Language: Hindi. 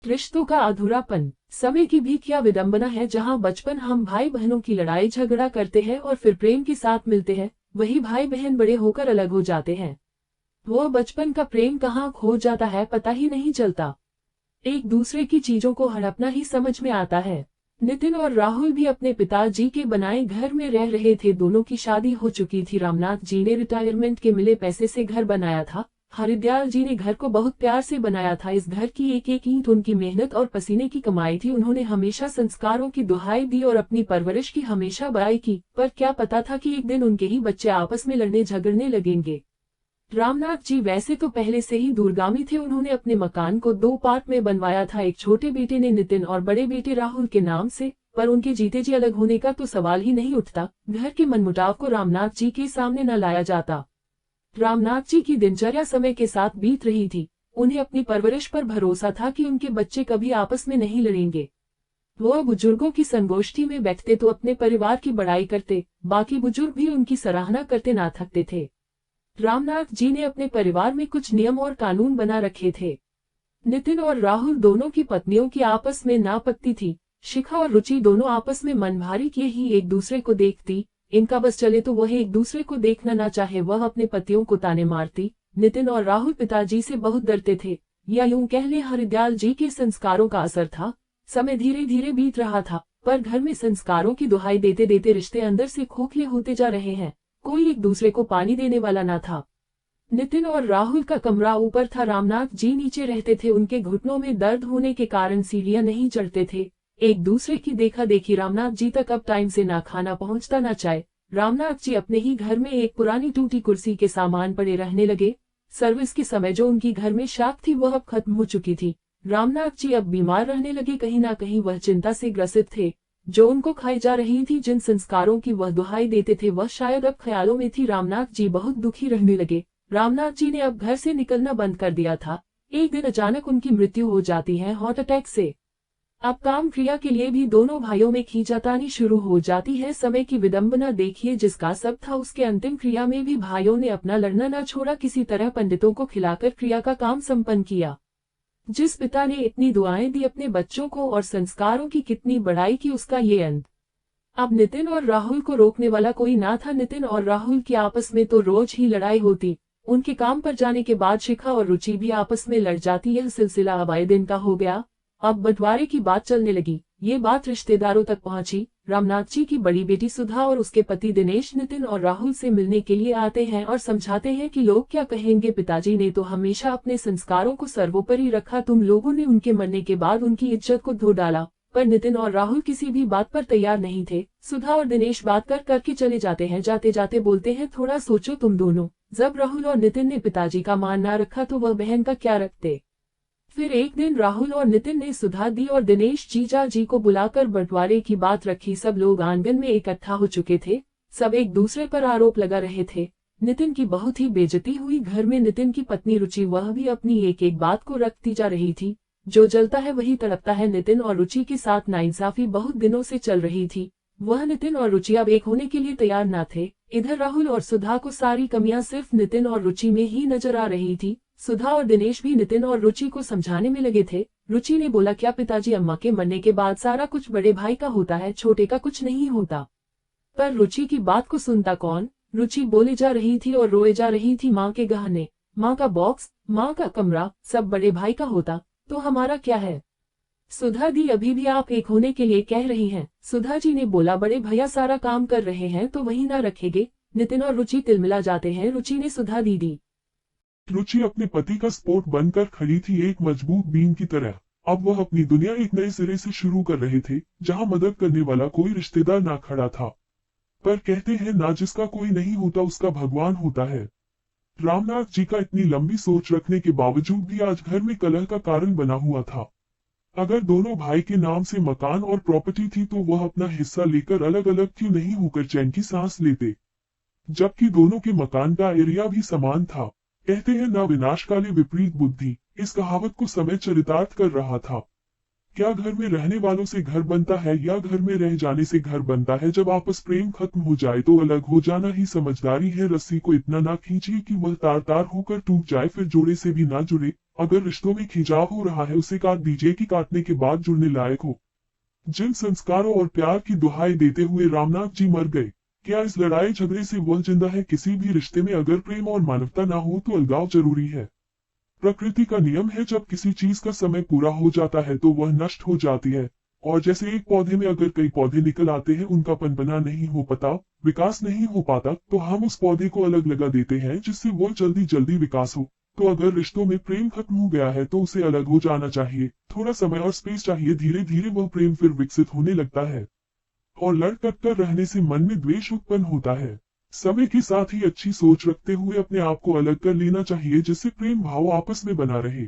रिश्तों का अधूरापन। समय की भी क्या विडंबना है, जहां बचपन हम भाई बहनों की लड़ाई झगड़ा करते हैं और फिर प्रेम के साथ मिलते हैं, वही भाई बहन बड़े होकर अलग हो जाते हैं। वो बचपन का प्रेम कहाँ खो जाता है पता ही नहीं चलता। एक दूसरे की चीजों को हड़पना ही समझ में आता है। नितिन और राहुल भी अपने पिताजी के बनाए घर में रह रहे थे। दोनों की शादी हो चुकी थी। रामनाथ जी ने रिटायरमेंट के मिले पैसे से घर बनाया था। हरिदयाल जी ने घर को बहुत प्यार से बनाया था। इस घर की एक एक ईंट उनकी मेहनत और पसीने की कमाई थी। उन्होंने हमेशा संस्कारों की दुहाई दी और अपनी परवरिश की हमेशा बड़ाई की, पर क्या पता था कि एक दिन उनके ही बच्चे आपस में लड़ने झगड़ने लगेंगे। रामनाथ जी वैसे तो पहले से ही दूरगामी थे। उन्होंने अपने मकान को 2 पार्ट में बनवाया था, एक छोटे बेटे ने नितिन और बड़े बेटे राहुल के नाम से, पर उनके जीते जी अलग होने का तो सवाल ही नहीं उठता। घर के मनमुटाव को रामनाथ जी के सामने न लाया जाता। रामनाथ जी की दिनचर्या समय के साथ बीत रही थी। उन्हें अपनी परवरिश पर भरोसा था कि उनके बच्चे कभी आपस में नहीं लड़ेंगे। वो बुजुर्गों की संगोष्ठी में बैठते तो अपने परिवार की बड़ाई करते, बाकी बुजुर्ग भी उनकी सराहना करते ना थकते थे। रामनाथ जी ने अपने परिवार में कुछ नियम और कानून बना रखे थे। नितिन और राहुल दोनों की पत्नियों की आपस में नापत्ती थी। शिखा और रुचि दोनों आपस में मन भारी किए ही एक दूसरे को देखती। इनका बस चले तो वह एक दूसरे को देखना ना चाहे वह अपने पतियों को ताने मारती। नितिन और राहुल पिताजी से बहुत डरते थे, या यूं कह ले हरिदयाल जी के संस्कारों का असर था। समय धीरे धीरे बीत रहा था, पर घर में संस्कारों की दुहाई देते देते रिश्ते अंदर से खोखले होते जा रहे हैं। कोई एक दूसरे को पानी देने वाला ना था। नितिन और राहुल का कमरा ऊपर था, रामनाथ जी नीचे रहते थे। उनके घुटनों में दर्द होने के कारण सीढ़ियां नहीं चढ़ते थे। एक दूसरे की देखा देखी रामनाथ जी तक अब टाइम से ना खाना पहुंचता ना चाय। रामनाथ जी अपने ही घर में एक पुरानी टूटी कुर्सी के सामान पड़े रहने लगे। सर्विस के समय जो उनकी घर में शाख थी वह अब खत्म हो चुकी थी। रामनाथ जी अब बीमार रहने लगे। कहीं ना कहीं वह चिंता से ग्रसित थे। जो उनको खाई जा रही थी, जिन संस्कारों की वह दुहाई देते थे, वह शायद अब ख्यालों में थी। रामनाथ जी बहुत दुखी रहने लगे। रामनाथ जी ने अब घर से निकलना बंद कर दिया था। एक दिन अचानक उनकी मृत्यु हो जाती है हार्ट अटैक से। अब काम क्रिया के लिए भी दोनों भाइयों में खींचातानी शुरू हो जाती है। समय की विडंबना देखिए, जिसका सब था उसके अंतिम क्रिया में भी भाइयों ने अपना लड़ना न छोड़ा। किसी तरह पंडितों को खिलाकर क्रिया का काम संपन्न किया। जिस पिता ने इतनी दुआएं दी अपने बच्चों को और संस्कारों की कितनी बड़ाई की, उसका ये अंत। अब नितिन और राहुल को रोकने वाला कोई ना था। नितिन और राहुल की आपस में तो रोज ही लड़ाई होती। उनके काम पर जाने के बाद शिखा और रुचि भी आपस में लड़ जाती। यह सिलसिला अब आए दिन का हो गया। अब बंटवारे की बात चलने लगी। ये बात रिश्तेदारों तक पहुंची। रामनाथ जी की बड़ी बेटी सुधा और उसके पति दिनेश नितिन और राहुल से मिलने के लिए आते हैं और समझाते हैं कि लोग क्या कहेंगे। पिताजी ने तो हमेशा अपने संस्कारों को सर्वोपरि रखा। तुम लोगों ने उनके मरने के बाद उनकी इज्जत को धो डाला। पर नितिन और राहुल किसी भी बात पर तैयार नहीं थे। सुधा और दिनेश बात करके चले जाते हैं। जाते जाते बोलते हैं, थोड़ा सोचो तुम दोनों। जब राहुल और नितिन ने पिताजी का मान ना रखा तो वह बहन का क्या रखते। फिर एक दिन राहुल और नितिन ने सुधा दी और दिनेश जीजा जी को बुलाकर बंटवारे की बात रखी। सब लोग आंगन में इकट्ठा हो चुके थे। सब एक दूसरे पर आरोप लगा रहे थे। नितिन की बहुत ही बेइज्जती हुई। घर में नितिन की पत्नी रुचि, वह भी अपनी एक एक बात को रखती जा रही थी। जो जलता है वही तड़पता है। नितिन और रुचि के साथ नाइंसाफी बहुत दिनों से चल रही थी। वह नितिन और रुचि अब एक होने के लिए तैयार न थे। इधर राहुल और सुधा को सारी कमियां सिर्फ नितिन और रुचि में ही नजर आ रही थी। सुधा और दिनेश भी नितिन और रुचि को समझाने में लगे थे। रुचि ने बोला, क्या पिताजी, अम्मा के मरने के बाद सारा कुछ बड़े भाई का होता है, छोटे का कुछ नहीं होता। पर रुचि की बात को सुनता कौन। रुचि बोले जा रही थी और रोए जा रही थी। माँ के गहने, माँ का बॉक्स, माँ का कमरा सब बड़े भाई का होता तो हमारा क्या है। सुधा दी, अभी भी आप एक होने के लिए कह रही हैं। सुधा जी ने बोला, बड़े भैया सारा काम कर रहे हैं तो वही ना रखेंगे। नितिन और रुचि तिलमिला जाते हैं। रुचि ने सुधा दी। रुचि अपने पति का सपोर्ट बनकर खड़ी थी, एक मजबूत बीम की तरह। अब वह अपनी दुनिया एक नए सिरे से शुरू कर रहे थे, जहां मदद करने वाला कोई रिश्तेदार ना खड़ा था। पर कहते हैं ना, जिसका कोई नहीं होता उसका भगवान होता है। रामनाथ जी का इतनी लंबी सोच रखने के बावजूद भी आज घर में कलह का कारण बना हुआ था। अगर दोनों भाई के नाम से मकान और प्रॉपर्टी थी तो वह अपना हिस्सा लेकर अलग अलग क्यों नहीं होकर चैन की सांस लेते, जबकि दोनों के मकान का एरिया भी समान था। कहते हैं ना, विनाशकाले विपरीत बुद्धि। इस कहावत को समय चरितार्थ कर रहा था। क्या घर में रहने वालों से घर बनता है या घर में रह जाने से घर बनता है। जब आपस प्रेम खत्म हो जाए तो अलग हो जाना ही समझदारी है। रस्सी को इतना ना खींचिए कि वह तार तार होकर टूट जाए, फिर जोड़े से भी ना जुड़े अगर रिश्तों में खिंचाव हो रहा है उसे काट दीजिए कि काटने के बाद जुड़ने लायक हो। जिन संस्कारों और प्यार की दुहाई देते हुए रामनाथ जी मर गए, क्या इस लड़ाई झगड़े से वह जिंदा है? किसी भी रिश्ते में अगर प्रेम और मानवता ना हो तो अलगाव जरूरी है। प्रकृति का नियम है, जब किसी चीज का समय पूरा हो जाता है तो वह नष्ट हो जाती है। और जैसे एक पौधे में अगर कई पौधे निकल आते हैं, उनका पनपना नहीं हो पाता, विकास नहीं हो पाता, तो हम उस पौधे को अलग लगा देते हैं जिससे वो जल्दी जल्दी विकास हो। तो अगर रिश्तों में प्रेम खत्म हो गया है तो उसे अलग हो जाना चाहिए। थोड़ा समय और स्पेस चाहिए, धीरे धीरे वह प्रेम फिर विकसित होने लगता है। और लड़ कट कर रहने से मन में द्वेष उत्पन्न होता है। समय के साथ ही अच्छी सोच रखते हुए अपने आप को अलग कर लेना चाहिए, जिससे प्रेम भाव आपस में बना रहे।